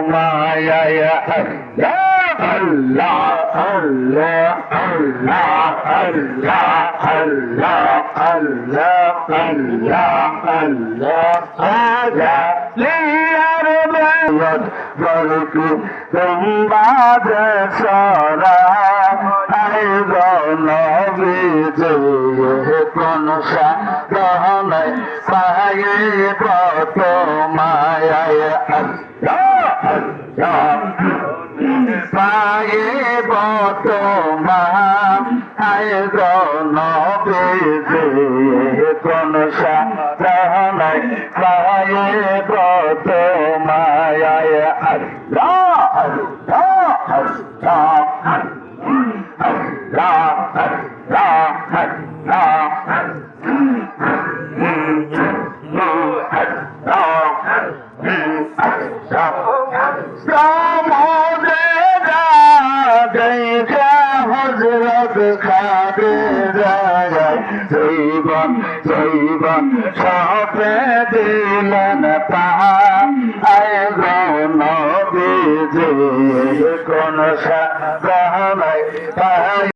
মায়া আল্লাহ আল্লাহ আল্লাহ আল্লাহ আল্লাহ আল্লাহ আল্লাহ আল্লাহ আজা লিয়ার বাদ বলকু তোমাদ সারা আই নবী যে কোন সাধনায় পায়ে কত মায়ায় আল্লাহ আল্লাহ পায়ে কত মায়ায় নবী যে কোন সাধনায় পায়ে কত মায়ায় আল্লাহ আল্লাহ আল্লাহ সবে দিলেন পায় নবী যে কোন সাধনায় পায়